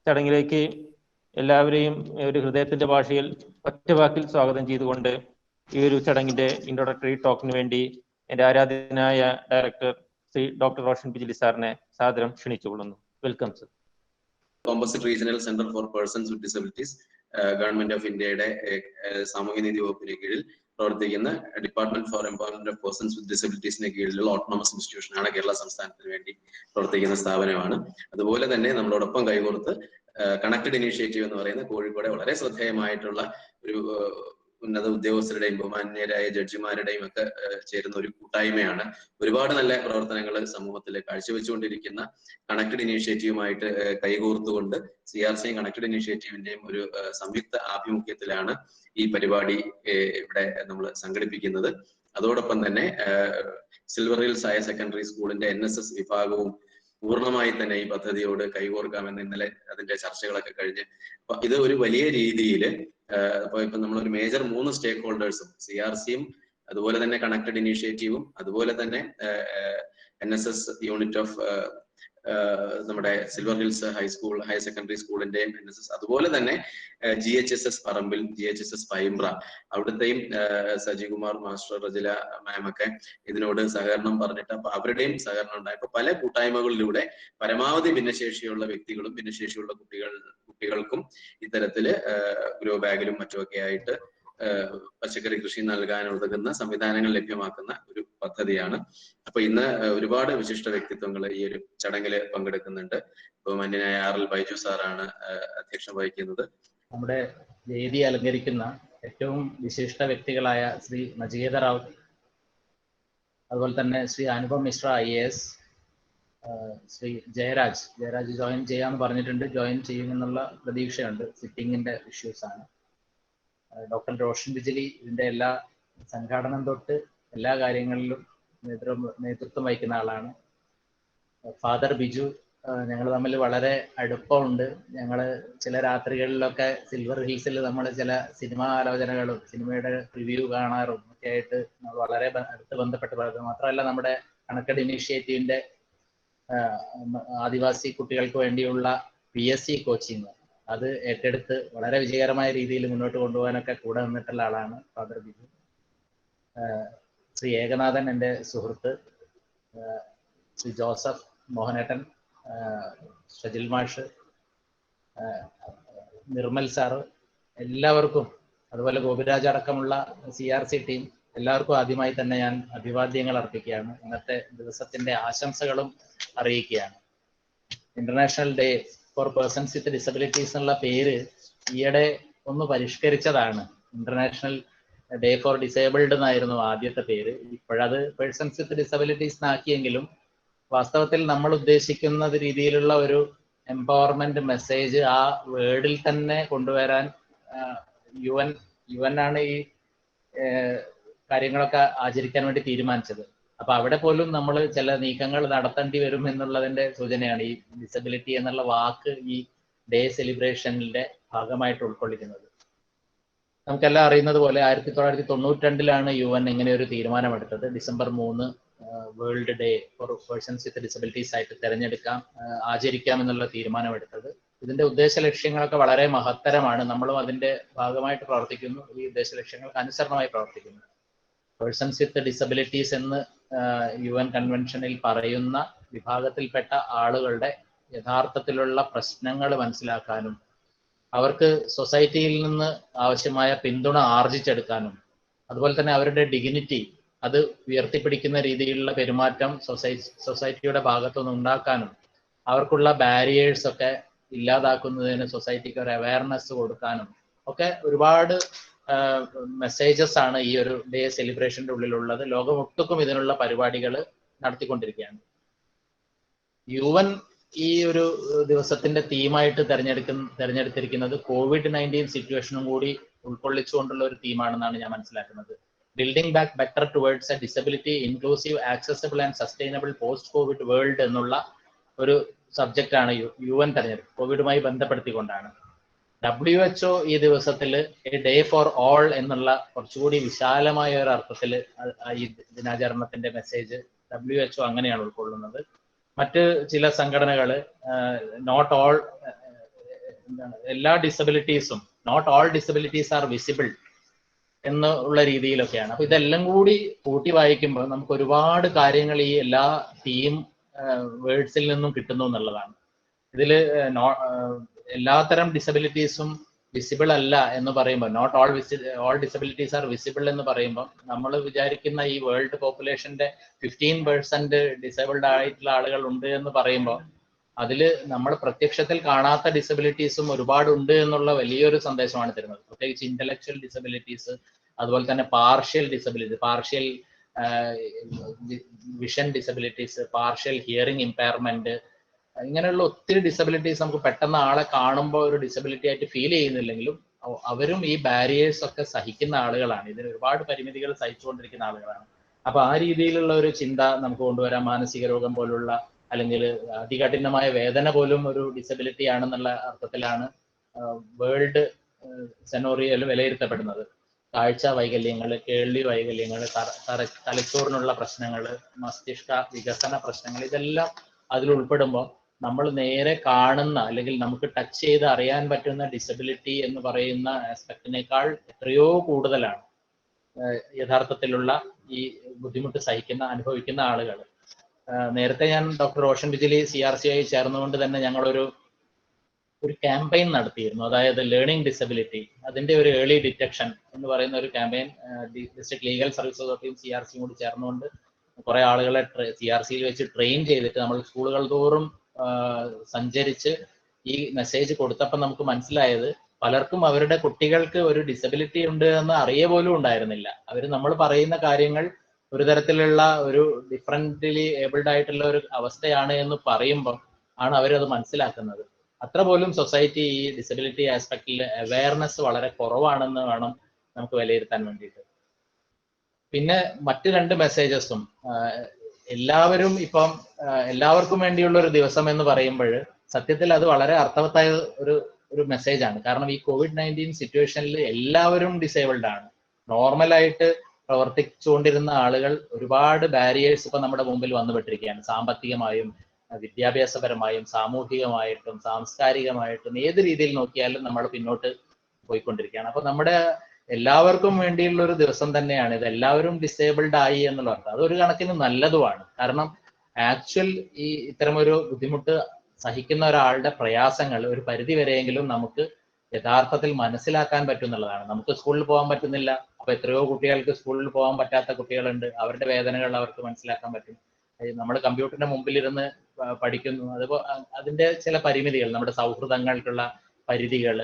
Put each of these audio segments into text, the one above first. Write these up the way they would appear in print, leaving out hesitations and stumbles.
ചടങ്ങിലേക്ക് എല്ലാവരെയും ഒരു ഹൃദയത്തിന്റെ ഭാഷയിൽ ഒറ്റ വാക്കിൽ സ്വാഗതം ചെയ്തുകൊണ്ട് ഈ ഒരു ചടങ്ങിന്റെ ഇൻട്രോഡക്ടറി ടോക്കിന് വേണ്ടി എൻ്റെ ആരാധ്യനായ ഡയറക്ടർ ശ്രീ ഡോക്ടർ റോഷൻ ബിജിലി സാറിനെ സാദരം ക്ഷണിച്ചുകൊള്ളുന്നു. Welcome sir. Composite regional centre for persons with disabilities, government of ഇന്ത്യയുടെ സാമൂഹ്യനീതി വകുപ്പിന് കീഴിൽ പ്രവർത്തിക്കുന്ന department for empowerment of persons with ഡിസബിലിറ്റീസിന് കീഴിലുള്ള ഓട്ടോണമസ് ഇൻസ്റ്റിറ്റ്യൂഷനാണ്. കേരള സംസ്ഥാനത്തിന് വേണ്ടി പ്രവർത്തിക്കുന്ന സ്ഥാപനമാണ്. അതുപോലെ തന്നെ നമ്മളോടൊപ്പം കൈകോർത്ത് കണക്റ്റഡ് ഇനീഷ്യേറ്റീവ് എന്ന് പറയുന്ന കോഴിക്കോടെ വളരെ ശ്രദ്ധേയമായിട്ടുള്ള ഒരു ഉന്നത ഉദ്യോഗസ്ഥരുടെയും ബഹുമാന്യരായ ജഡ്ജിമാരുടെയും ഒക്കെ ചേരുന്ന ഒരു കൂട്ടായ്മയാണ്. ഒരുപാട് നല്ല പ്രവർത്തനങ്ങൾ സമൂഹത്തിൽ കാഴ്ചവെച്ചുകൊണ്ടിരിക്കുന്ന കണക്റ്റഡ് ഇനീഷ്യേറ്റീവുമായിട്ട് കൈകോർത്തുകൊണ്ട് CRCയും കണക്റ്റഡ് ഇനീഷ്യേറ്റീവിന്റെയും ഒരു സംയുക്ത ആഭിമുഖ്യത്തിലാണ് ഈ പരിപാടി ഇവിടെ നമ്മൾ സംഘടിപ്പിക്കുന്നത്. അതോടൊപ്പം തന്നെ സിൽവർ ഹിൽസ് ഹയർ സെക്കൻഡറി സ്കൂളിന്റെ NSS വിഭാഗവും പൂർണ്ണമായി തന്നെ ഈ പദ്ധതിയോട് കൈകോർക്കാമെന്ന് ഇന്നലെ അതിന്റെ ചർച്ചകളൊക്കെ കഴിഞ്ഞ് ഇത് ഒരു വലിയ രീതിയിൽ ഇപ്പൊ നമ്മളൊരു മേജർ 3 സ്റ്റേക്ക് ഹോൾഡേഴ്സും CRCയും അതുപോലെ തന്നെ കണക്റ്റഡ് ഇനീഷ്യേറ്റീവും അതുപോലെ തന്നെ NSS യൂണിറ്റ് ഓഫ് നമ്മുടെ സിൽവർ ഹിൽസ് ഹയർ സെക്കൻഡറി സ്കൂളിന്റെ NSS അതുപോലെ തന്നെ GHSS പറമ്പിൽ, GHSS പൈമ്പ്ര അവിടുത്തെയും സജികുമാർ മാസ്റ്റർ, റജില മാം ഒക്കെ ഇതിനോട് സഹകരണം പറഞ്ഞിട്ട് അപ്പൊ അവരുടെയും സഹകരണം ഉണ്ടായപ്പോ പല കൂട്ടായ്മകളിലൂടെ പരമാവധി ഭിന്നശേഷിയുള്ള വ്യക്തികളും ഭിന്നശേഷിയുള്ള കുട്ടികൾക്കും ഇത്തരത്തില് ഗ്രോ ബാഗിലും മറ്റുമൊക്കെ ആയിട്ട് പച്ചക്കറി കൃഷി നൽകാൻ ഉതകുന്ന സംവിധാനങ്ങൾ ലഭ്യമാക്കുന്ന ഒരു പദ്ധതിയാണ്. അപ്പൊ ഇന്ന് ഒരുപാട് വിശിഷ്ട വ്യക്തിത്വങ്ങൾ ഈ ഒരു ചടങ്ങില് പങ്കെടുക്കുന്നുണ്ട്. ബഹുമാന്യനായ RL ബൈജു സാറാണ് അധ്യക്ഷം വഹിക്കുന്നത്. നമ്മുടെ വേദി അലങ്കരിക്കുന്ന ഏറ്റവും വിശിഷ്ട വ്യക്തികളായ ശ്രീ നചികേത റാവു, അതുപോലെ തന്നെ ശ്രീ അനുപം മിശ്ര IAS, ശ്രീ ജയരാജ് ജോയിൻ ചെയ്യാന്ന് പറഞ്ഞിട്ടുണ്ട്. ജോയിൻ ചെയ്യുമെന്നുള്ള പ്രതീക്ഷയുണ്ട്. സിറ്റിങ്ങിന്റെ ഇഷ്യൂസ് ആണ്. ഡോക്ടർ റോഷൻ ബിജിലി ഇതിന്റെ എല്ലാ സംഘാടനം തൊട്ട് എല്ലാ കാര്യങ്ങളിലും നേതൃത്വം വഹിക്കുന്ന ആളാണ്. ഫാദർ ബിജു, ഞങ്ങൾ തമ്മിൽ വളരെ അടുപ്പമുണ്ട്. ഞങ്ങൾ ചില രാത്രികളിലൊക്കെ സിൽവർ ഹിൽസിൽ നമ്മൾ ചില സിനിമാ ആലോചനകളും സിനിമയുടെ റിവ്യൂ കാണാറും ഒക്കെ ആയിട്ട് നമ്മൾ വളരെ അടുത്ത് ബന്ധപ്പെട്ട് പറയുന്നത് മാത്രമല്ല, നമ്മുടെ കണക്റ്റഡ് ഇനീഷ്യേറ്റീവിന്റെ ആദിവാസി കുട്ടികൾക്ക് വേണ്ടിയുള്ള PSC കോച്ചിങ് അത് ഏറ്റെടുത്ത് വളരെ വിജയകരമായ രീതിയിൽ മുന്നോട്ട് കൊണ്ടുപോകാനൊക്കെ കൂടെ നിന്നിട്ടുള്ള ആളാണ് ഫാദർ ബിജു. ശ്രീ ഏകനാഥൻ എൻ്റെ സുഹൃത്ത്, ശ്രീ ജോസഫ്, മോഹനേട്ടൻ, ഷജിൽ മാഷ്, നിർമ്മൽ സാറ്, എല്ലാവർക്കും, അതുപോലെ ഗോപിരാജ് അടക്കമുള്ള CRC ടീം എല്ലാവർക്കും ആദ്യമായി തന്നെ ഞാൻ അഭിവാദ്യങ്ങൾ അർപ്പിക്കുകയാണ്. ഇന്നത്തെ ദിവസത്തിന്റെ ആശംസകളും അറിയിക്കുകയാണ്. International day for persons with disabilities എന്നുള്ള പേര് ഈയിടെ ഒന്ന് പരിഷ്കരിച്ചതാണ്. ഇന്റർനാഷണൽ ഡേ ഫോർ ഡിസേബിൾഡ് എന്നായിരുന്നു ആദ്യത്തെ പേര്. ഇപ്പോഴത് പേഴ്സൺസ് വിത്ത് ഡിസബിലിറ്റീസ് എന്നാക്കിയെങ്കിലും വാസ്തവത്തിൽ നമ്മൾ ഉദ്ദേശിക്കുന്ന രീതിയിലുള്ള ഒരു എംപവർമെന്റ് മെസ്സേജ് ആ വേർഡിൽ തന്നെ കൊണ്ടുവരാൻ UN ആണ് ഈ കാര്യങ്ങളൊക്കെ ആചരിക്കാൻ വേണ്ടി തീരുമാനിച്ചത്. അപ്പൊ അവിടെ പോലും നമ്മൾ ചില നീക്കങ്ങൾ നടത്തേണ്ടി വരും എന്നുള്ളതിന്റെ സൂചനയാണ് ഈ ഡിസബിലിറ്റി എന്നുള്ള വാക്ക് ഈ ഡേ സെലിബ്രേഷനിലെ ഭാഗമായിട്ട് ഉൾക്കൊള്ളിക്കുന്നത്. നമുക്കെല്ലാം അറിയുന്നത് പോലെ 1992 UN ഇങ്ങനെ ഒരു തീരുമാനമെടുത്തത്. December 3 world day for persons with disabilities ആയിട്ട് ആചരിക്കാം എന്നുള്ള തീരുമാനമെടുത്തത്. ഇതിന്റെ ഉദ്ദേശ ലക്ഷ്യങ്ങളൊക്കെ വളരെ മഹത്തരമാണ്. നമ്മളും അതിന്റെ ഭാഗമായിട്ട് പ്രവർത്തിക്കുന്നു. ഈ ഉദ്ദേശ ലക്ഷ്യങ്ങൾക്ക് അനുസരണമായി പ്രവർത്തിക്കുന്നു. പേഴ്സൺസ് വിത്ത് ഡിസബിലിറ്റീസ് എന്ന് UN കൺവെൻഷനിൽ പറയുന്ന വിഭാഗത്തിൽപ്പെട്ട ആളുകളുടെ യഥാർത്ഥത്തിലുള്ള പ്രശ്നങ്ങൾ മനസ്സിലാക്കാനും അവർക്ക് സൊസൈറ്റിയിൽ നിന്ന് ആവശ്യമായ പിന്തുണ ആർജിച്ചെടുക്കാനും അതുപോലെ തന്നെ അവരുടെ ഡിഗ്നിറ്റി അത് ഉയർത്തിപ്പിടിക്കുന്ന രീതിയിലുള്ള പെരുമാറ്റം സൊസൈറ്റിയുടെ ഭാഗത്തുനിന്ന് ഉണ്ടാക്കാനും അവർക്കുള്ള ബാരിയേഴ്സ് ഒക്കെ ഇല്ലാതാക്കുന്നതിന് സൊസൈറ്റിക്ക് ഒരു അവയർനെസ് കൊടുക്കാനും ഒക്കെ ഒരുപാട് മെസ്സേജസ് ആണ് ഈ ഒരു ഡേ സെലിബ്രേഷന്റെ ഉള്ളിലുള്ളത്. ലോകമൊട്ടുക്കും ഇതിനുള്ള പരിപാടികൾ നടത്തിക്കൊണ്ടിരിക്കുകയാണ്. UN ഈ ഒരു ദിവസത്തിന്റെ തീമായിട്ട് തെരഞ്ഞെടുത്തിരിക്കുന്നത് COVID-19 സിറ്റുവേഷനും കൂടി ഉൾക്കൊള്ളിച്ചുകൊണ്ടുള്ള ഒരു തീമാണെന്നാണ് ഞാൻ മനസ്സിലാക്കുന്നത്. Building back better towards A disability inclusive accessible and sustainable post Covid world എന്നുള്ള ഒരു സബ്ജക്റ്റ് ആണ് UN തെരഞ്ഞെടുപ്പ്. കോവിഡുമായി ബന്ധപ്പെടുത്തിക്കൊണ്ടാണ്. WHO ഈ ദിവസത്തിൽ എ ഡേ ഫോർ ഓൾ എന്നുള്ള കുറച്ചുകൂടി വിശാലമായ ഒരു അർത്ഥത്തിൽ ഈ ദിനാചരണത്തിന്റെ മെസ്സേജ് WHO അങ്ങനെയാണ് ഉൾക്കൊള്ളുന്നത്. മറ്റ് ചില സംഘടനകൾ നോട്ട് ഓൾ എന്താണ് എല്ലാ ഡിസബിലിറ്റീസും, not all disabilities are visible എന്നുള്ള രീതിയിലൊക്കെയാണ്. അപ്പൊ ഇതെല്ലാം കൂടി കൂട്ടി വായിക്കുമ്പോൾ നമുക്ക് ഒരുപാട് കാര്യങ്ങൾ ഈ എല്ലാ തീം വേർഡ്സിൽ നിന്നും കിട്ടുന്നു എന്നുള്ളതാണ്. ഇതില് എല്ലാത്തരം ഡിസബിലിറ്റീസും വിസിബിൾ അല്ല എന്ന് പറയുമ്പോൾ, not all disabilities are visible എന്ന് പറയുമ്പോൾ നമ്മൾ വിചാരിക്കുന്ന ഈ വേൾഡ് പോപ്പുലേഷന്റെ 15% ഡിസേബിൾഡ് ആയിട്ടുള്ള ആളുകൾ ഉണ്ട് എന്ന് പറയുമ്പോൾ അതിൽ നമ്മൾ പ്രത്യക്ഷത്തിൽ കാണാത്ത ഡിസബിലിറ്റീസും ഒരുപാട് ഉണ്ട് എന്നുള്ള വലിയൊരു സന്ദേശമാണ് തരുന്നത്. പ്രത്യേകിച്ച് ഇന്റലക്ച്വൽ ഡിസബിലിറ്റീസ്, അതുപോലെ തന്നെ partial disability, partial vision disabilities, partial hearing impairment, ഇങ്ങനെയുള്ള ഒത്തിരി ഡിസബിലിറ്റീസ് നമുക്ക് പെട്ടെന്ന് ആളെ കാണുമ്പോൾ ഒരു ഡിസബിലിറ്റി ആയിട്ട് ഫീൽ ചെയ്യുന്നില്ലെങ്കിലും അവരും ഈ ബാരിയേഴ്സ് ഒക്കെ സഹിക്കുന്ന ആളുകളാണ്, ഇതിന് ഒരുപാട് പരിമിതികൾ സഹിച്ചുകൊണ്ടിരിക്കുന്ന ആളുകളാണ്. അപ്പൊ ആ രീതിയിലുള്ള ഒരു ചിന്ത നമുക്ക് കൊണ്ടുവരാം. മാനസിക രോഗം പോലുള്ള അല്ലെങ്കിൽ അതികഠിനമായ വേദന പോലും ഒരു ഡിസബിലിറ്റി ആണെന്നുള്ള അർത്ഥത്തിലാണ് വേൾഡ് സെനോറിയയിൽ വിലയിരുത്തപ്പെടുന്നത്. കാഴ്ച വൈകല്യങ്ങൾ, കേൾവി വൈകല്യങ്ങൾ, തലച്ചോറിനുള്ള പ്രശ്നങ്ങൾ, മസ്തിഷ്ക വികസന പ്രശ്നങ്ങൾ, ഇതെല്ലാം അതിൽ ഉൾപ്പെടുമ്പോൾ നമ്മൾ നേരെ കാണുന്ന അല്ലെങ്കിൽ നമുക്ക് ടച്ച് ചെയ്ത് അറിയാൻ പറ്റുന്ന ഡിസബിലിറ്റി എന്ന് പറയുന്ന ആസ്പെക്റ്റിനേക്കാൾ എത്രയോ കൂടുതലാണ് യഥാർത്ഥത്തിലുള്ള ഈ ബുദ്ധിമുട്ട് അനുഭവിക്കുന്ന ആളുകൾ. നേരത്തെ ഞാൻ ഡോക്ടർ റോഷൻ ബിജിലി CRC ആയി ചേർന്നുകൊണ്ട് തന്നെ ഞങ്ങളൊരു ക്യാമ്പയിൻ നടത്തിയിരുന്നു. അതായത് ലേണിംഗ് ഡിസബിലിറ്റി, അതിന്റെ ഒരു ഏർലി ഡിറ്റക്ഷൻ എന്ന് പറയുന്ന ഒരു ക്യാമ്പയിൻ ഡിസ്ട്രിക്ട് ലീഗൽ സർവീസ് അതോറിറ്റിയും CRCയും കൂടി ചേർന്നുകൊണ്ട് കുറെ ആളുകളെ CRCയിൽ വെച്ച് ട്രെയിൻ ചെയ്തിട്ട് നമ്മൾ സ്കൂളുകൾ തോറും സഞ്ചരിച്ച് ഈ മെസ്സേജ് കൊടുത്തപ്പോൾ നമുക്ക് മനസ്സിലായത് പലർക്കും അവരുടെ കുട്ടികൾക്ക് ഒരു ഡിസബിലിറ്റി ഉണ്ട് എന്ന് അറിയ പോലും ഉണ്ടായിരുന്നില്ല. അവർ നമ്മൾ പറയുന്ന കാര്യങ്ങൾ ഒരു തരത്തിലുള്ള ഒരു ഡിഫറൻ്റ്ലി ഏബിൾഡ് ആയിട്ടുള്ള ഒരു അവസ്ഥയാണ് എന്ന് പറയുമ്പോൾ ആണ് അവരത് മനസ്സിലാക്കുന്നത്. അത്ര പോലും സൊസൈറ്റി ഈ ഡിസബിലിറ്റി ആസ്പെക്റ്റിൽ അവയർനെസ് വളരെ കുറവാണെന്ന് വേണം നമുക്ക് വിലയിരുത്താൻ വേണ്ടിയിട്ട്. പിന്നെ മറ്റ് രണ്ട് മെസ്സേജസും, എല്ലാവരും ഇപ്പം എല്ലാവർക്കും വേണ്ടിയുള്ള ഒരു ദിവസം എന്ന് പറയുമ്പോൾ സത്യത്തിൽ അത് വളരെ അർത്ഥവത്തായ ഒരു മെസ്സേജാണ്. കാരണം ഈ COVID-19 സിറ്റുവേഷനിൽ എല്ലാവരും ഡിസേബിൾഡ് ആണ്. നോർമലായിട്ട് പ്രവർത്തിച്ചുകൊണ്ടിരുന്ന ആളുകൾ ഒരുപാട് ബാരിയേഴ്സ് ഇപ്പൊ നമ്മുടെ മുമ്പിൽ വന്നുപെട്ടിരിക്കുകയാണ്. സാമ്പത്തികമായും വിദ്യാഭ്യാസപരമായും സാമൂഹികമായിട്ടും സാംസ്കാരികമായിട്ടും ഏത് രീതിയിൽ നോക്കിയാലും നമ്മൾ പിന്നോട്ട് പോയിക്കൊണ്ടിരിക്കുകയാണ്. അപ്പൊ നമ്മുടെ എല്ലാവർക്കും വേണ്ടിയുള്ള ഒരു ദിവസം തന്നെയാണ് ഇത്. എല്ലാവരും ഡിസേബിൾഡ് ആയി എന്നുള്ള അർത്ഥം അതൊരു കണക്കിന് നല്ലതുമാണ്. കാരണം ആക്ച്വൽ ഈ ഇത്തരമൊരു ബുദ്ധിമുട്ട് സഹിക്കുന്ന ഒരാളുടെ പ്രയാസങ്ങൾ ഒരു പരിധി വരെയെങ്കിലും നമുക്ക് യഥാർത്ഥത്തിൽ മനസ്സിലാക്കാൻ പറ്റുന്നുള്ളതാണ്. നമുക്ക് സ്കൂളിൽ പോകാൻ പറ്റുന്നില്ല, അപ്പൊ എത്രയോ കുട്ടികൾക്ക് സ്കൂളിൽ പോകാൻ പറ്റാത്ത കുട്ടികളുണ്ട്. അവരുടെ വേദനകൾ അവർക്ക് മനസ്സിലാക്കാൻ പറ്റും. നമ്മൾ കമ്പ്യൂട്ടറിന്റെ മുമ്പിലിരുന്ന് പഠിക്കുന്നു, അതുപോലെ അതിന്റെ ചില പരിമിതികൾ, നമ്മുടെ സൗഹൃദങ്ങൾക്കുള്ള പരിധികൾ,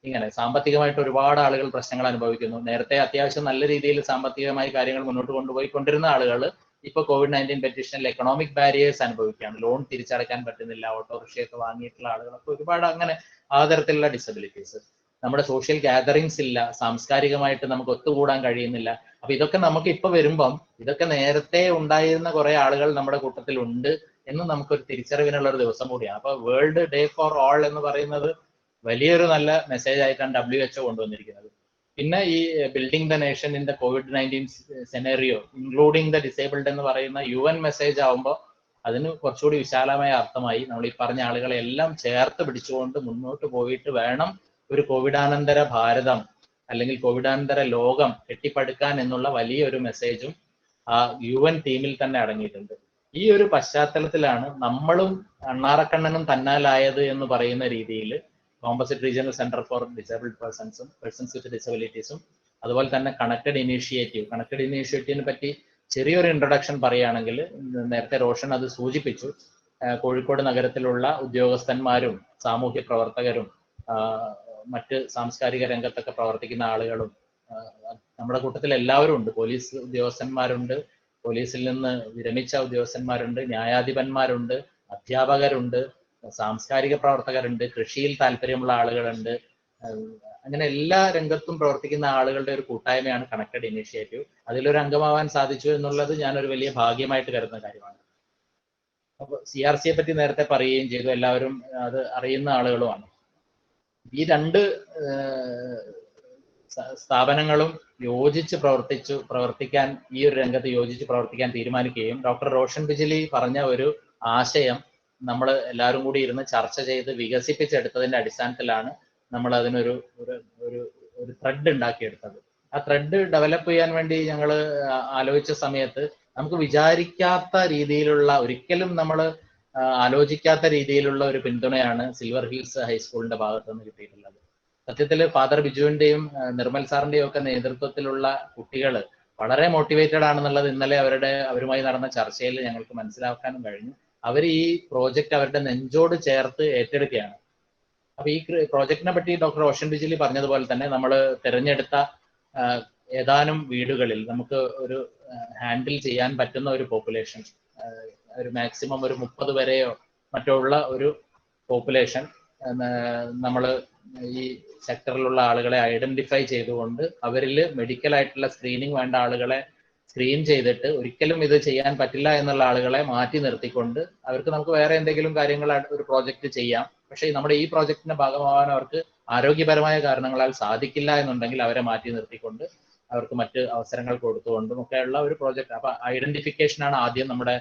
ഇങ്ങനെ സാമ്പത്തികമായിട്ട് ഒരുപാട് ആളുകൾ പ്രശ്നങ്ങൾ അനുഭവിക്കുന്നു. നേരത്തെ അത്യാവശ്യം നല്ല രീതിയിൽ സാമ്പത്തികമായി കാര്യങ്ങൾ മുന്നോട്ട് കൊണ്ടുപോയിക്കൊണ്ടിരുന്ന ആളുകൾ ഇപ്പൊ COVID-19 പെറ്റീഷനിൽ എക്കണോമിക് ബാരിയേഴ്സ് അനുഭവിക്കുകയാണ്. ലോൺ തിരിച്ചടയ്ക്കാൻ പറ്റുന്നില്ല, ഓട്ടോറിക്ഷയൊക്കെ വാങ്ങിയിട്ടുള്ള ആളുകളൊക്കെ ഒരുപാട് അങ്ങനെ ആ തരത്തിലുള്ള ഡിസബിലിറ്റീസ്. നമ്മുടെ സോഷ്യൽ ഗ്യാതറിങ്സ് ഇല്ല, സാംസ്കാരികമായിട്ട് നമുക്ക് ഒത്തുകൂടാൻ കഴിയുന്നില്ല. അപ്പൊ ഇതൊക്കെ നമുക്ക് ഇപ്പൊ വരുമ്പം ഇതൊക്കെ നേരത്തെ ഉണ്ടായിരുന്ന കുറെ ആളുകൾ നമ്മുടെ കൂട്ടത്തിൽ ഉണ്ട് എന്ന് നമുക്കൊരു തിരിച്ചറിവിനുള്ള ഒരു ദിവസം കൂടിയാണ്. അപ്പൊ വേൾഡ് ഡേ ഫോർ ഓൾ എന്ന് പറയുന്നത് വലിയൊരു നല്ല മെസ്സേജ് ആയിട്ടാണ് WHO കൊണ്ടുവന്നിരിക്കുന്നത്. പിന്നെ ഈ building the nation in the COVID-19 scenario including the disabled എന്ന് പറയുന്ന UN മെസ്സേജ് ആവുമ്പോൾ അതിന് കുറച്ചുകൂടി വിശാലമായ അർത്ഥമായി. നമ്മൾ ഈ പറഞ്ഞ ആളുകളെ എല്ലാം ചേർത്ത് പിടിച്ചുകൊണ്ട് മുന്നോട്ട് പോയിട്ട് വേണം ഒരു കോവിഡാനന്തര ഭാരതം അല്ലെങ്കിൽ കോവിഡാനന്തര ലോകം കെട്ടിപ്പടുക്കാൻ എന്നുള്ള വലിയൊരു മെസ്സേജും ആ UN ടീമിൽ തന്നെ അടങ്ങിയിട്ടുണ്ട്. ഈ ഒരു പശ്ചാത്തലത്തിലാണ് നമ്മളും അണ്ണാറക്കണ്ണനും തന്നാലായത് എന്ന് പറയുന്ന രീതിയിൽ composite regional centre for disabled persons with ഡിസബിലിറ്റീസും അതുപോലെ തന്നെ കണക്റ്റഡ് ഇനീഷ്യേറ്റീവിനെ പറ്റി ചെറിയൊരു ഇൻട്രൊഡക്ഷൻ പറയുകയാണെങ്കിൽ, നേരത്തെ റോഷൻ അത് സൂചിപ്പിച്ചു, കോഴിക്കോട് നഗരത്തിലുള്ള ഉദ്യോഗസ്ഥന്മാരും സാമൂഹ്യ പ്രവർത്തകരും മറ്റ് സാംസ്കാരിക രംഗത്തൊക്കെ പ്രവർത്തിക്കുന്ന ആളുകളും നമ്മുടെ കൂട്ടത്തിൽ എല്ലാവരും ഉണ്ട്. പോലീസ് ഉദ്യോഗസ്ഥന്മാരുണ്ട്, പോലീസിൽ നിന്ന് വിരമിച്ച ഉദ്യോഗസ്ഥന്മാരുണ്ട്, ന്യായാധിപന്മാരുണ്ട്, അധ്യാപകരുണ്ട്, സാംസ്കാരിക പ്രവർത്തകരുണ്ട്, കൃഷിയിൽ താല്പര്യമുള്ള ആളുകളുണ്ട്. അങ്ങനെ എല്ലാ രംഗത്തും പ്രവർത്തിക്കുന്ന ആളുകളുടെ ഒരു കൂട്ടായ്മയാണ് കണക്റ്റഡ് ഇനീഷ്യേറ്റീവ്. അതിലൊരു അംഗമാവാൻ സാധിച്ചു എന്നുള്ളത് ഞാനൊരു വലിയ ഭാഗ്യമായിട്ട് കരുതുന്ന കാര്യമാണ്. അപ്പൊ CRCയെ പറ്റി നേരത്തെ പറയുകയും ചെയ്തു, എല്ലാവരും അത് അറിയുന്ന ആളുകളുമാണ്. ഈ രണ്ട് സ്ഥാപനങ്ങളും യോജിച്ച് പ്രവർത്തിക്കാൻ ഈ ഒരു രംഗത്ത് യോജിച്ച് പ്രവർത്തിക്കാൻ തീരുമാനിക്കുകയും ഡോക്ടർ റോഷൻ ബിജിലി പറഞ്ഞ ഒരു ആശയം നമ്മൾ എല്ലാവരും കൂടി ഇരുന്ന് ചർച്ച ചെയ്ത് വികസിപ്പിച്ചെടുത്തതിന്റെ അടിസ്ഥാനത്തിലാണ് നമ്മൾ അതിനൊരു ഒരു ത്രെഡ് ഉണ്ടാക്കിയെടുത്തത്. ആ ത്രെഡ് ഡെവലപ്പ് ചെയ്യാൻ വേണ്ടി ഞങ്ങൾ ആലോചിച്ച സമയത്ത് നമുക്ക് വിചാരിക്കാത്ത രീതിയിലുള്ള, ഒരിക്കലും നമ്മൾ ആലോചിക്കാത്ത രീതിയിലുള്ള ഒരു പിന്തുണയാണ് സിൽവർ ഹിൽസ് ഹൈസ്കൂളിന്റെ ഭാഗത്ത് നിന്ന് കിട്ടിയിട്ടുള്ളത്. സത്യത്തിൽ ഫാദർ ബിജുവിന്റെയും നിർമ്മൽ സാറിന്റെയും ഒക്കെ നേതൃത്വത്തിലുള്ള കുട്ടികൾ വളരെ മോട്ടിവേറ്റഡ് ആണെന്നുള്ളത് ഇന്നലെ അവരുമായി നടന്ന ചർച്ചയിൽ ഞങ്ങൾക്ക് മനസ്സിലാക്കാനും കഴിഞ്ഞു. അവർ ഈ പ്രോജക്റ്റ് അവരുടെ നെഞ്ചോട് ചേർത്ത് ഏറ്റെടുക്കുകയാണ്. അപ്പൊ ഈ പ്രോജക്റ്റിനെ പറ്റി ഡോക്ടർ ഓഷൻ ബിജിലി പറഞ്ഞതുപോലെ തന്നെ നമ്മൾ തിരഞ്ഞെടുത്ത ഏതാനും വീടുകളിൽ നമുക്ക് ഒരു ഹാൻഡിൽ ചെയ്യാൻ പറ്റുന്ന ഒരു പോപ്പുലേഷൻ, ഒരു മാക്സിമം ഒരു 30 വരെയോ മറ്റോ ഉള്ള ഒരു പോപ്പുലേഷൻ നമ്മൾ ഈ സെക്ടറിലുള്ള ആളുകളെ ഐഡന്റിഫൈ ചെയ്തുകൊണ്ട് അവരിൽ മെഡിക്കൽ ആയിട്ടുള്ള സ്ക്രീനിങ് വേണ്ട ആളുകളെ സ്ക്രീൻ ചെയ്തിട്ട് ഒരിക്കലും ഇത് ചെയ്യാൻ പറ്റില്ല എന്നുള്ള ആളുകളെ മാറ്റി നിർത്തിക്കൊണ്ട് അവർക്ക് നമുക്ക് വേറെ എന്തെങ്കിലും കാര്യങ്ങൾ ഒരു പ്രോജക്റ്റ് ചെയ്യാം, പക്ഷേ നമ്മുടെ ഈ പ്രോജക്റ്റിന്റെ ഭാഗമാവാൻ അവർക്ക് ആരോഗ്യപരമായ കാരണങ്ങളാൽ സാധിക്കില്ല എന്നുണ്ടെങ്കിൽ അവരെ മാറ്റി നിർത്തിക്കൊണ്ട് അവർക്ക് മറ്റ് അവസരങ്ങൾ കൊടുത്തുകൊണ്ടും ഒക്കെയുള്ള ഒരു പ്രോജക്റ്റ്. അപ്പൊ ഐഡന്റിഫിക്കേഷൻ ആണ് ആദ്യം നമ്മുടെ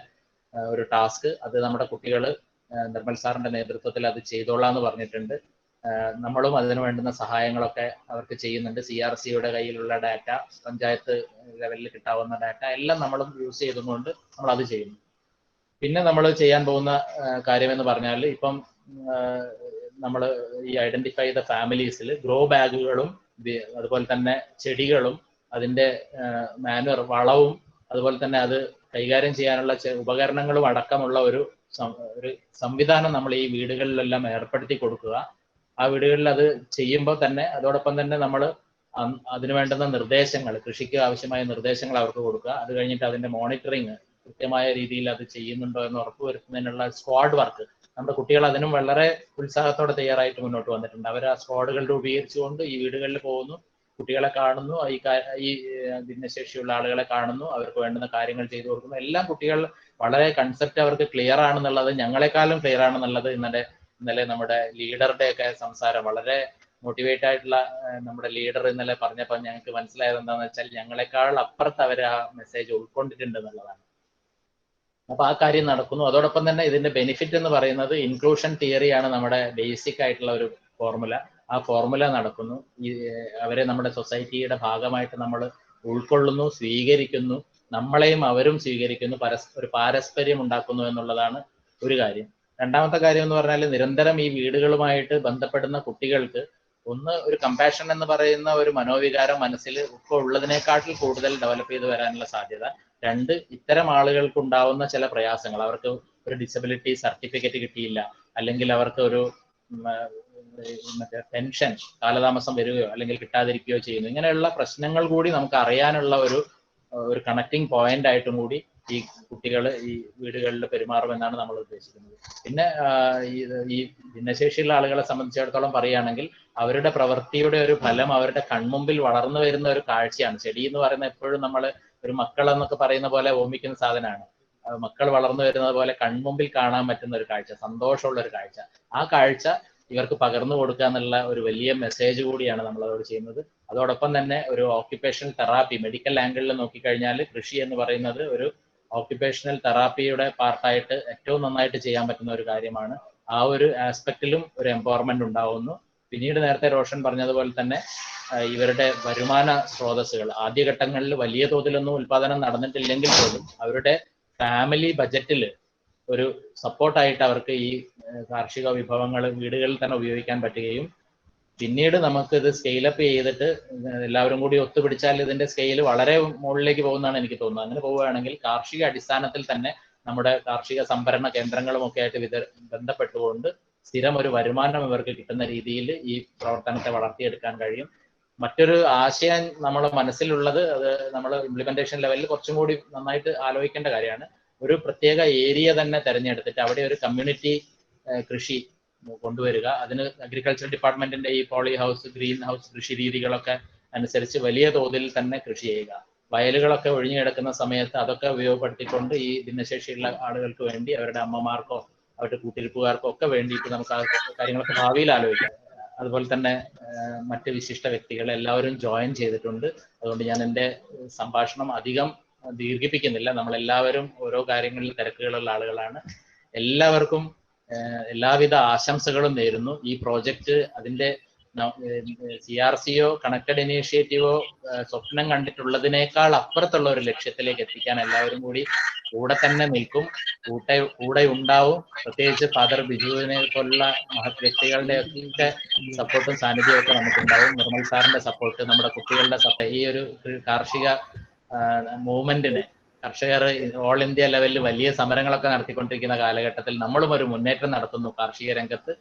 ഒരു ടാസ്ക്. അത് നമ്മുടെ കുട്ടികൾ നിർമ്മൽ സാറിന്റെ നേതൃത്വത്തിൽ അത് ചെയ്തോളാന്ന് പറഞ്ഞിട്ടുണ്ട്. നമ്മളും അതിന് വേണ്ടുന്ന സഹായങ്ങളൊക്കെ അവർക്ക് ചെയ്യുന്നുണ്ട്. CRCയുടെ കയ്യിലുള്ള ഡാറ്റ, പഞ്ചായത്ത് ലെവലിൽ കിട്ടാവുന്ന ഡാറ്റ എല്ലാം നമ്മളും യൂസ് ചെയ്തുകൊണ്ട് നമ്മൾ അത് ചെയ്യുന്നു. പിന്നെ നമ്മൾ ചെയ്യാൻ പോകുന്ന കാര്യം എന്ന് പറഞ്ഞാൽ, ഇപ്പം നമ്മൾ ഈ ഐഡന്റിഫൈ ചെയ്ത ഫാമിലീസിൽ ഗ്രോ ബാഗുകളും അതുപോലെ തന്നെ ചെടികളും അതിന്റെ മാനുവർ വളവും അതുപോലെ തന്നെ അത് കൈകാര്യം ചെയ്യാനുള്ള ഉപകരണങ്ങളും അടക്കമുള്ള ഒരു സംവിധാനം നമ്മൾ ഈ വീടുകളിലെല്ലാം ഏർപ്പെടുത്തി കൊടുക്കുക. ആ വീടുകളിൽ അത് ചെയ്യുമ്പോൾ തന്നെ അതോടൊപ്പം തന്നെ നമ്മൾ അതിന് വേണ്ടുന്ന നിർദ്ദേശങ്ങൾ, കൃഷിക്ക് ആവശ്യമായ നിർദ്ദേശങ്ങൾ അവർക്ക് കൊടുക്കുക. അത് കഴിഞ്ഞിട്ട് അതിന്റെ മോണിറ്ററിങ് കൃത്യമായ രീതിയിൽ അത് ചെയ്യുന്നുണ്ടോ എന്ന് ഉറപ്പുവരുത്തുന്നതിനുള്ള സ്ക്വാഡ് വർക്ക് നമ്മുടെ കുട്ടികൾ അതിനും വളരെ ഉത്സാഹത്തോടെ തയ്യാറായിട്ട് മുന്നോട്ട് വന്നിട്ടുണ്ട്. അവർ ആ സ്ക്വാഡുകൾ രൂപീകരിച്ചുകൊണ്ട് ഈ വീടുകളിൽ പോകുന്നു, കുട്ടികളെ കാണുന്നു, ഈ ഭിന്നശേഷിയുള്ള ആളുകളെ കാണുന്നു, അവർക്ക് വേണ്ടുന്ന കാര്യങ്ങൾ ചെയ്തു കൊടുക്കുന്നു. എല്ലാം കുട്ടികൾ വളരെ കൺസെപ്റ്റ് അവർക്ക് ക്ലിയർ ആണെന്നുള്ളത്, ഞങ്ങളെക്കാളും ക്ലിയർ ആണെന്നുള്ളത് ഇന്നലെ നമ്മുടെ ലീഡറുടെ ഒക്കെ സംസാരം, വളരെ മോട്ടിവേറ്റ് ആയിട്ടുള്ള നമ്മുടെ ലീഡർ ഇന്നലെ പറഞ്ഞപ്പോൾ ഞങ്ങൾക്ക് മനസ്സിലായത് എന്താണെന്ന് വെച്ചാൽ ഞങ്ങളെക്കാൾ അപ്പുറത്ത് അവർ ആ മെസ്സേജ് ഉൾക്കൊണ്ടിട്ടുണ്ട് എന്നുള്ളതാണ്. അപ്പൊ ആ കാര്യം നടക്കുന്നു. അതോടൊപ്പം തന്നെ ഇതിന്റെ ബെനിഫിറ്റ് എന്ന് പറയുന്നത് ഇൻക്ലൂഷൻ തിയറിയാണ് നമ്മുടെ ബേസിക് ആയിട്ടുള്ള ഒരു ഫോർമുല. ആ ഫോർമുല നടക്കുന്നു. അവരെ നമ്മുടെ സൊസൈറ്റിയുടെ ഭാഗമായിട്ട് നമ്മൾ ഉൾക്കൊള്ളുന്നു, സ്വീകരിക്കുന്നു, നമ്മളെയും അവരും സ്വീകരിക്കുന്നു, ഒരു പാരസ്പര്യം ഉണ്ടാക്കുന്നു എന്നുള്ളതാണ് ഒരു കാര്യം. രണ്ടാമത്തെ കാര്യം എന്ന് പറഞ്ഞാൽ, നിരന്തരം ഈ വീടുകളുമായിട്ട് ബന്ധപ്പെടുന്ന കുട്ടികൾക്ക് ഒന്ന് ഒരു കമ്പാഷൻ എന്ന് പറയുന്ന ഒരു മനോവികാരം മനസ്സിൽ ഇപ്പോൾ ഉള്ളതിനേക്കാട്ടിൽ കൂടുതൽ ഡെവലപ്പ് ചെയ്ത് വരാനുള്ള സാധ്യത. രണ്ട്, ഇത്തരം ആളുകൾക്ക് ഉണ്ടാവുന്ന ചില പ്രയാസങ്ങൾ, അവർക്ക് ഒരു ഡിസബിലിറ്റി സർട്ടിഫിക്കറ്റ് കിട്ടിയില്ല, അല്ലെങ്കിൽ അവർക്ക് ഒരു പെൻഷൻ കാലതാമസം വരികയോ അല്ലെങ്കിൽ കിട്ടാതിരിക്കുകയോ ചെയ്യുന്നു. ഇങ്ങനെയുള്ള പ്രശ്നങ്ങൾ കൂടി നമുക്ക് അറിയാനുള്ള ഒരു കണക്റ്റിംഗ് പോയിന്റ് ആയിട്ടും കൂടി ഈ കുട്ടികൾ ഈ വീടുകളിൽ പെരുമാറുമെന്നാണ് നമ്മൾ ഉദ്ദേശിക്കുന്നത്. പിന്നെ ഈ ഭിന്നശേഷിയുള്ള ആളുകളെ സംബന്ധിച്ചിടത്തോളം പറയുകയാണെങ്കിൽ അവരുടെ പ്രവൃത്തിയുടെ ഒരു ഫലം അവരുടെ കൺമുമ്പിൽ വളർന്നു വരുന്ന ഒരു കാഴ്ചയാണ്. ചെടി എന്ന് പറയുന്ന എപ്പോഴും നമ്മൾ ഒരു മക്കൾ എന്നൊക്കെ പറയുന്ന പോലെ ഓർമ്മിക്കുന്ന സാധനമാണ്. മക്കൾ വളർന്നു വരുന്നത് പോലെ കൺമുമ്പിൽ കാണാൻ പറ്റുന്ന ഒരു കാഴ്ച, സന്തോഷമുള്ള ഒരു കാഴ്ച. ആ കാഴ്ച ഇവർക്ക് പകർന്നു കൊടുക്കുക എന്നുള്ള ഒരു വലിയ മെസ്സേജ് കൂടിയാണ് നമ്മൾ അതോട് ചെയ്യുന്നത്. അതോടൊപ്പം തന്നെ ഒരു ഓക്യുപ്പേഷണൽ തെറാപ്പി, മെഡിക്കൽ ആംഗിളിൽ നോക്കിക്കഴിഞ്ഞാൽ കൃഷി എന്ന് പറയുന്നത് ഒരു ഓക്യുപ്പേഷണൽ തെറാപ്പിയുടെ പാർട്ടായിട്ട് ഏറ്റവും നന്നായിട്ട് ചെയ്യാൻ പറ്റുന്ന ഒരു കാര്യമാണ്. ആ ഒരു ആസ്പെക്റ്റിലും ഒരു എംപവർമെന്റ് ഉണ്ടാവുന്നു. പിന്നീട് നേരത്തെ റോഷൻ പറഞ്ഞതുപോലെ തന്നെ ഇവരുടെ വരുമാന സ്രോതസ്സുകൾ ആദ്യഘട്ടങ്ങളിൽ വലിയ തോതിലൊന്നും ഉൽപാദനം നടന്നിട്ടില്ലെങ്കിൽ പോലും അവരുടെ ഫാമിലി ബജറ്റിൽ ഒരു സപ്പോർട്ടായിട്ട് അവർക്ക് ഈ കാർഷിക വിഭവങ്ങൾ വീടുകളിൽ തന്നെ ഉപയോഗിക്കാൻ പറ്റുകയും പിന്നീട് നമുക്ക് ഇത് സ്കെയിലപ്പ് ചെയ്തിട്ട് എല്ലാവരും കൂടി ഒത്തുപിടിച്ചാൽ ഇതിന്റെ സ്കെയിൽ വളരെ മുകളിലേക്ക് പോകുന്നതാണ് എനിക്ക് തോന്നുന്നത്. അങ്ങനെ പോവുകയാണെങ്കിൽ കാർഷിക അടിസ്ഥാനത്തിൽ തന്നെ നമ്മുടെ കാർഷിക സംഭരണ കേന്ദ്രങ്ങളും ഒക്കെ ആയിട്ട് ബന്ധപ്പെട്ടുകൊണ്ട് സ്ഥിരം ഒരു വരുമാനം ഇവർക്ക് കിട്ടുന്ന രീതിയിൽ ഈ പ്രവർത്തനത്തെ വളർത്തിയെടുക്കാൻ കഴിയും. മറ്റൊരു ആശയം നമ്മുടെ മനസ്സിലുള്ളത്, അത് നമ്മൾ ഇംപ്ലിമെന്റേഷൻ ലെവലിൽ കുറച്ചും കൂടി നന്നായിട്ട് ആലോചിക്കേണ്ട കാര്യമാണ്. ഒരു പ്രത്യേക ഏരിയ തന്നെ തിരഞ്ഞെടുത്തിട്ട് അവിടെ ഒരു കമ്മ്യൂണിറ്റി കൃഷി കൊണ്ടുവരിക. അതിന് അഗ്രികൾച്ചർ ഡിപ്പാർട്ട്മെന്റിന്റെ ഈ പോളി ഹൗസ്, ഗ്രീൻ ഹൗസ് കൃഷി രീതികളൊക്കെ അനുസരിച്ച് വലിയ തോതിൽ തന്നെ കൃഷി ചെയ്യുക. വയലുകളൊക്കെ ഒഴിഞ്ഞു കിടക്കുന്ന സമയത്ത് അതൊക്കെ ഉപയോഗപ്പെടുത്തിക്കൊണ്ട് ഈ ഭിന്നശേഷിയുള്ള ആളുകൾക്ക് വേണ്ടി, അവരുടെ അമ്മമാർക്കോ അവരുടെ കൂട്ടിരിപ്പുകാർക്കോ ഒക്കെ വേണ്ടിയിട്ട് നമുക്ക് ആ കാര്യങ്ങളൊക്കെ ഭാവിയിൽ ആലോചിക്കാം. അതുപോലെ തന്നെ മറ്റ് വിശിഷ്ട വ്യക്തികൾ എല്ലാവരും ജോയിൻ ചെയ്തിട്ടുണ്ട്. അതുകൊണ്ട് ഞാൻ എൻ്റെ സംഭാഷണം അധികം ദീർഘിപ്പിക്കുന്നില്ല. നമ്മളെല്ലാവരും ഓരോ കാര്യങ്ങളിൽ തിരക്കുകളുള്ള ആളുകളാണ്. എല്ലാവർക്കും എല്ലാവിധ ആശംസകളും നേരുന്നു. ഈ പ്രോജക്റ്റ് അതിൻ്റെ CRCയോ കണക്റ്റഡ് ഇനീഷ്യേറ്റീവോ സ്വപ്നം കണ്ടിട്ടുള്ളതിനേക്കാൾ അപ്പുറത്തുള്ള ഒരു ലക്ഷ്യത്തിലേക്ക് എത്തിക്കാൻ എല്ലാവരും കൂടി കൂടെ തന്നെ നിൽക്കും, കൂടെ ഉണ്ടാവും. പ്രത്യേകിച്ച് ഫാദർ ബിജുവിനെ പോലുള്ള മഹത് വ്യക്തികളുടെ ഒക്കെ സപ്പോർട്ടും സാന്നിധ്യവും ഒക്കെ നമുക്കുണ്ടാവും. നിർമ്മൽ സാറിന്റെ സപ്പോർട്ട്, നമ്മുടെ കുട്ടികളുടെ സപ്പോർട്ട്, ഈ ഒരു കാർഷിക മൂവ്മെന്റിന് കർഷകർ ഓൾ ഇന്ത്യ ലെവലിൽ വലിയ സമരങ്ങളൊക്കെ നടത്തിക്കൊണ്ടിരിക്കുന്ന കാലഘട്ടത്തിൽ നമ്മളും ഒരു മുന്നേറ്റം നടത്തുന്നു കാർഷിക രംഗത്ത്.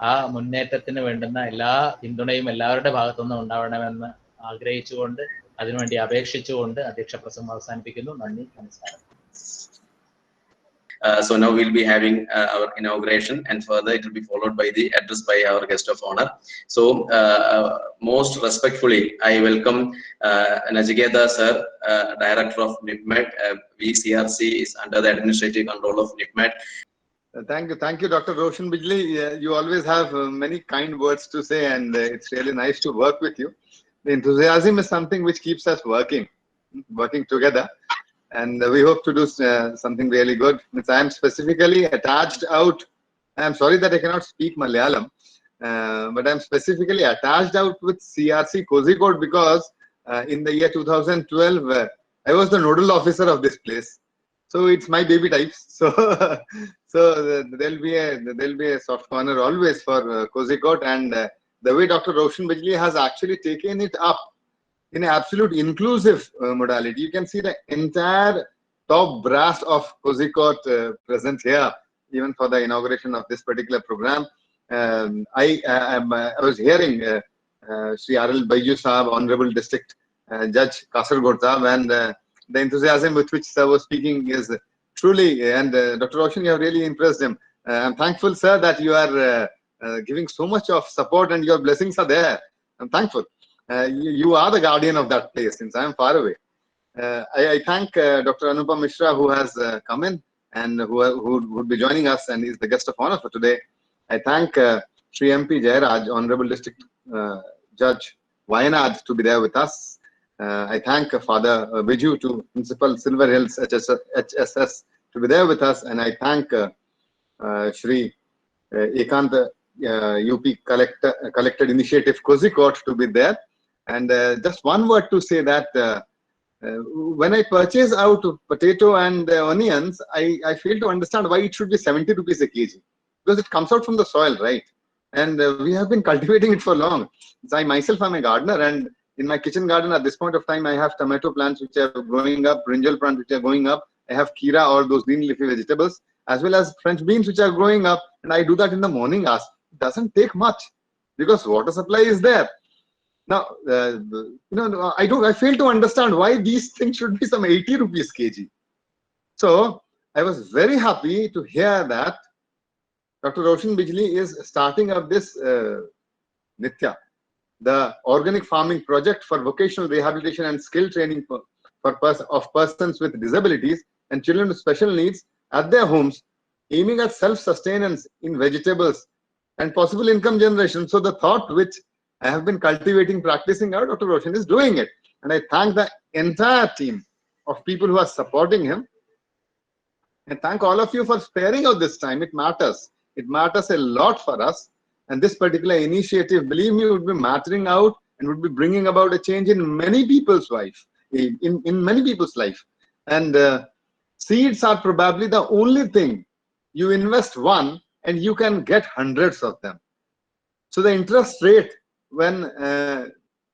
ആ മുന്നേറ്റത്തിന് വേണ്ടുന്ന എല്ലാ പിന്തുണയും എല്ലാവരുടെ ഭാഗത്തുനിന്നും ഉണ്ടാവണമെന്ന് ആഗ്രഹിച്ചുകൊണ്ട് അതിനുവേണ്ടി അപേക്ഷിച്ചുകൊണ്ട് അധ്യക്ഷ പ്രസംഗം അവസാനിപ്പിക്കുന്നു. നന്ദി, നമസ്കാരം. So now we'll be having our inauguration, and further it will be followed by the address by our guest of honor. So most respectfully I welcome Najigeta sir, director of NIPMET. VCRC is under the administrative control of NIPMET. Thank you, Dr. Roshan Bijli. You always have many kind words to say, and it's really nice to work with you. The enthusiasm is something which keeps us working together. And we hope to do something really good. I am specifically attached out. I am sorry that I cannot speak Malayalam, but I am specifically attached out with CRC Kozhikode because in the year 2012, I was the nodal officer of this place. So it's my baby types. So there'll be a soft corner always for Kozhikode, and the way Dr. Roshan Bijli has actually taken it up in an absolute inclusive modality. You can see the entire top brass of Kozhikode present here, even for the inauguration of this particular program. I was hearing Sri R.L. Baiju Sahab, Honorable District Judge Kasaragod Sahab, and the enthusiasm with which sir was speaking is truly, and Dr. Roshan, you have really impressed him. I'm thankful, sir, that you are giving so much of support and your blessings are there. I'm thankful. You are the guardian of that place since I am far away. I thank Dr. Anupam Mishra, who has come in and who would be joining us and is the guest of honor for today. I thank Sri MP Jayaraj, Honorable District Judge Wayanad, to be there with us. I thank Father Biju, to Principal Silver Hills HSS, to be there with us, and I thank Sri Ekant UP Collected Initiative Kozhikode to be there. And just one word to say that when I purchase out potato and onions, I fail to understand why it should be 70 rupees a kg, because it comes out from the soil, right? And we have been cultivating it for long. I myself am a gardener, and in my kitchen garden at this point of time, I have tomato plants which are growing up, brinjal plants which are going up. I have kira, or those green leafy vegetables, as well as French beans which are growing up, and I do that in the morning hours. It doesn't take much because water supply is there. Now, I fail to understand why these things should be some 80 rupees kg. So I was very happy to hear that Dr. Roshan Bijli is starting up this Nitya, the organic farming project for vocational rehabilitation and skill training of persons with disabilities and children with special needs at their homes, aiming at self-sustenance in vegetables and possible income generation. So the thought which I have been cultivating, practicing out, Dr. Roshan is doing it. And I thank the entire team of people who are supporting him. And thank all of you for sparing out this time. It matters. It matters a lot for us. And this particular initiative, believe me, would be mattering out and would be bringing about a change in many people's life, in many people's life. And seeds are probably the only thing. You invest one and you can get hundreds of them. So the interest rate, when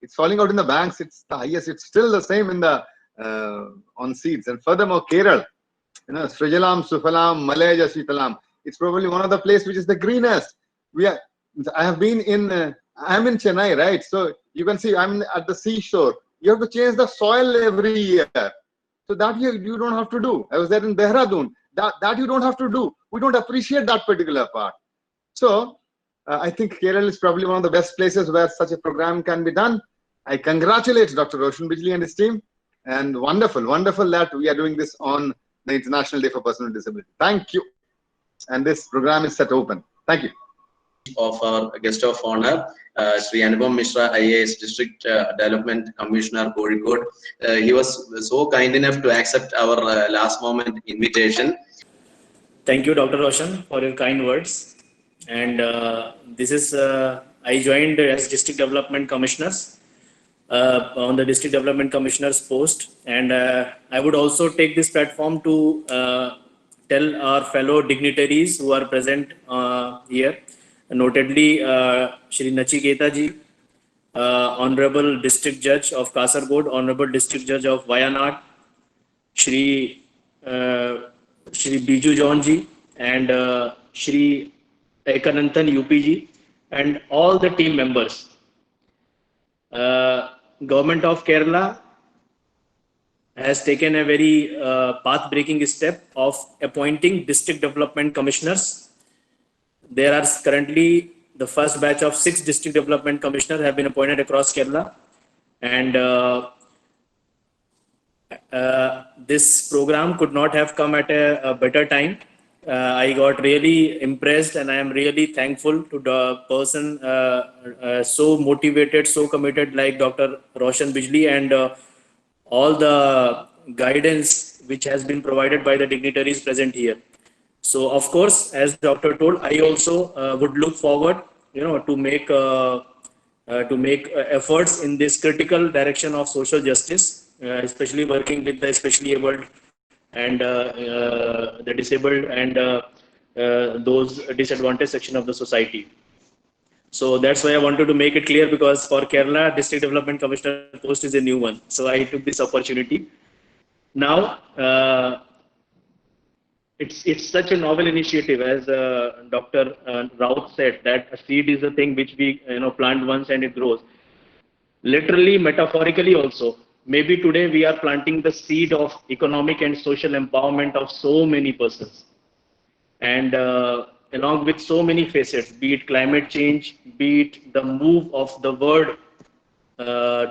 it's falling out in the banks, it's the highest. It's still the same in the on seeds. And furthermore, Kerala, Srijalam, Sufalam, Malaja, Sitalam, it's probably one of the places which is the greenest. I have been in, I'm in Chennai, right? So you can see I'm at the seashore. You have to change the soil every year. So that you don't have to do. I was there in Dehradun. That you don't have to do. We don't appreciate that particular part. So I think Kerala is probably one of the best places where such a program can be done. I congratulate Dr. Roshan Bijli and his team, and wonderful that we are doing this on the International Day for Persons with Disability. Thank you. And this program is set open. Thank you. Of our guest of honor, Sri Anupam Mishra, IAS District Development Commissioner, Kozhikode. He was so kind enough to accept our last moment invitation. Thank you, Dr. Roshan, for your kind words. And I joined as District Development Commissioners on the District Development Commissioner's post. And I would also take this platform to tell our fellow dignitaries who are present here, notedly Shri Nachiketa ji, Honorable District Judge of Kasaragod, Honorable District Judge of Wayanad, Shri Biju John ji, and Shri Ekananthan UPG, and all the team members. Government of Kerala has taken a very path-breaking step of appointing district development commissioners. There are currently the first batch of 6 district development commissioners have been appointed across Kerala, and this program could not have come at a better time. I got really impressed, and I am really thankful to the person so motivated, so committed like Dr. Roshan Bijli, and all the guidance which has been provided by the dignitaries present here. So, of course, as Doctor told, I also would look forward, to make efforts in this critical direction of social justice, especially working with the especially abled and the disabled and those disadvantaged section of the society. So that's why I wanted to make it clear, because for Kerala, District Development Commissioner post is a new one. So I took this opportunity. Now, it's such a novel initiative, as Dr. Raut said, that a seed is a thing which we plant once and it grows. Literally, metaphorically also. Maybe today we are planting the seed of economic and social empowerment of so many persons. And along with so many facets, be it climate change, be it the move of the world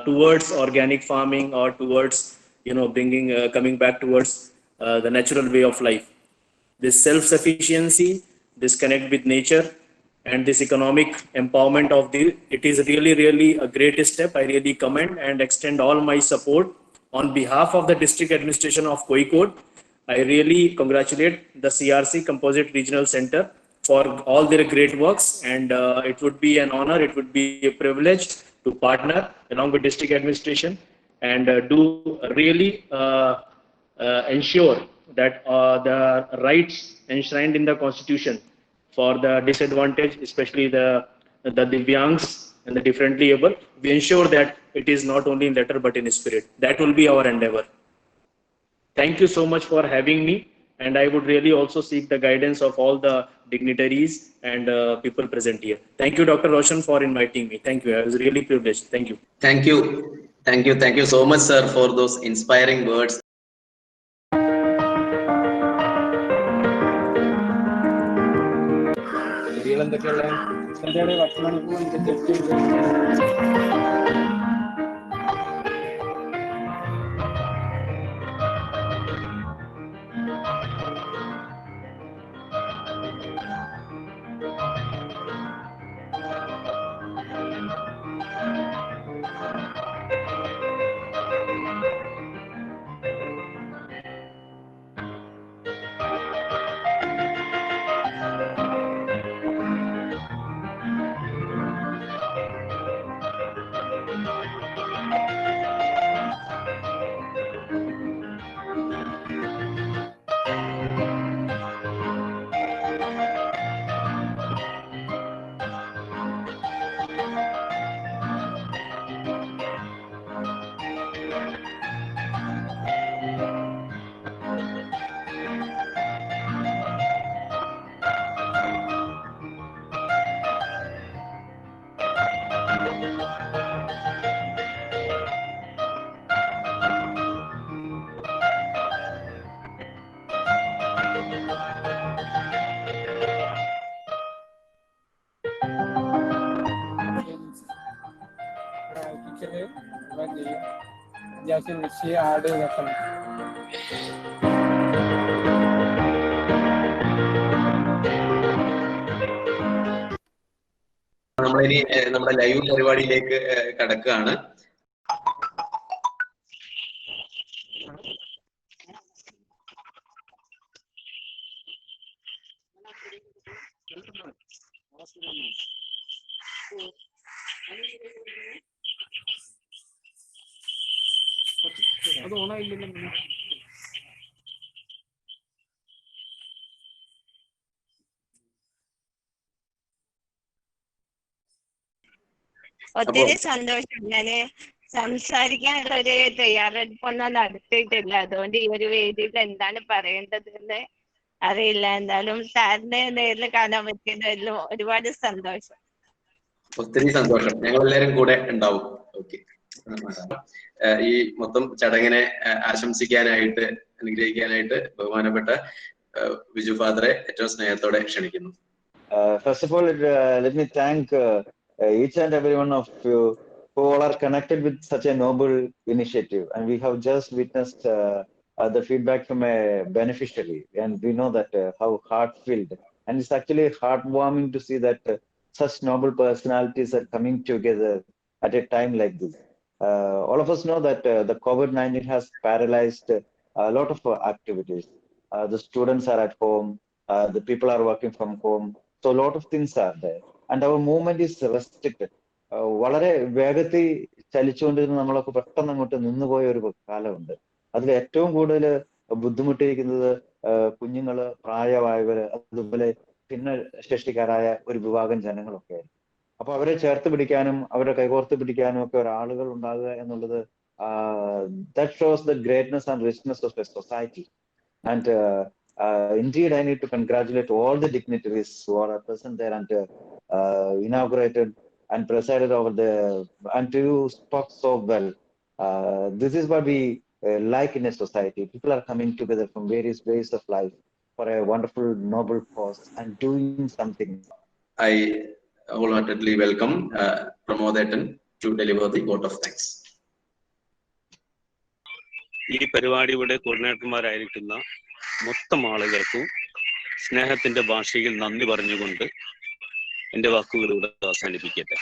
towards organic farming, or towards, coming back towards the natural way of life. This self-sufficiency, this connect with nature, and this economic empowerment it is really, really a great step. I really commend and extend all my support on behalf of the district administration of Kozhikode. I really congratulate the CRC Composite Regional Center for all their great works, and it would be an honor, it would be a privilege to partner along with district administration and do really ensure that the rights enshrined in the Constitution for the disadvantaged, especially the Divyangs and the differently able, we ensure that it is not only in letter but in spirit. That will be our endeavor. Thank you so much for having me, and I would really also seek the guidance of all the dignitaries and people present here. Thank you, Dr. Roshan, for inviting me. Thank you. I was really privileged. Thank you. Thank you. Thank you. Thank you so much, sir, for those inspiring words. നമ്മളിനി നമ്മുടെ live പരിപാടിയിലേക്ക് കടക്കുകയാണ്. അത് ഓണായില്ലല്ലോ. ഒത്തിരി സന്തോഷം. ഞാന് സംസാരിക്കാനുള്ള ഒരു തയ്യാറെടുപ്പൊന്നും നടത്തിയിട്ടില്ല, അതുകൊണ്ട് ഈ ഒരു വേദിയിൽ എന്താണ് പറയേണ്ടതെന്ന് അറിയില്ല. എന്തായാലും സാറിനെ നേരിൽ കാണാൻ പറ്റിയതിലും ഒരുപാട് സന്തോഷം. ഒത്തിരി സന്തോഷം. ഞങ്ങൾ എല്ലാവരും കൂടെ ഉണ്ടാവും. ഓക്കെ. ഈ മൊത്തം ചടങ്ങിനെ ആശംസിക്കാനായിട്ട് അനുഗ്രഹിക്കാനായിട്ട് ബഹുമാനപ്പെട്ട ബിജു ഫാദറെ ഏറ്റവും സ്നേഹത്തോടെ ക്ഷണിക്കുന്നു. First of all, let me thank each and every one of you who all are connected with such a noble initiative. And we have just witnessed the feedback from a beneficiary, and we know that how heart-filled. And it's actually heartwarming to see that such noble personalities are coming together at a time like this. All of us know that the COVID-19 has paralyzed a lot of activities. The students are at home, the people are working from home. So a lot of things are there. And our movement is restricted. വളരെ വേഗത്തിൽ ചലിച്ചുകൊണ്ടിരുന്ന നമ്മളൊക്കെ പെട്ടെന്ന് അങ്ങോട്ട് നിന്നുപോയ ഒരു കാലമുണ്ട്. അതിൽ ഏറ്റവും കൂടുതൽ ബുദ്ധിമുട്ടിയിരിക്കുന്നത് കുഞ്ഞുങ്ങള്, പ്രായമായവര്, അതുപോലെ ഭിന്നശേഷിക്കാരായ ഒരു വിഭാഗം ജനങ്ങളൊക്കെ ആയിരുന്നു. അപ്പൊ അവരെ ചേർത്ത് പിടിക്കാനും അവരെ കൈകോർത്ത് പിടിക്കാനും ഒക്കെ ഒരാളുകൾ ഉണ്ടാകുക എന്നുള്ളത് that shows the greatness and richness of a society. And indeed, I need to congratulate all the dignitaries who are present there and inaugurated and presided over there. And you spoke so well. This is what we like in a society. People are coming together from various ways of life for a wonderful, noble cause and doing something. I wholeheartedly welcome Pramodetan to deliver the vote of thanks. ഈ പരിപാടിയുടെ കോർഡിനേറ്റർമാരായിരിക്കുന്ന മൊത്തം ആളുകൾക്കും സ്നേഹത്തിന്റെ ഭാഷയിൽ നന്ദി പറഞ്ഞുകൊണ്ട് എൻ്റെ വാക്കുകൾ ഇവിടെ അവസാനിപ്പിക്കട്ടെ.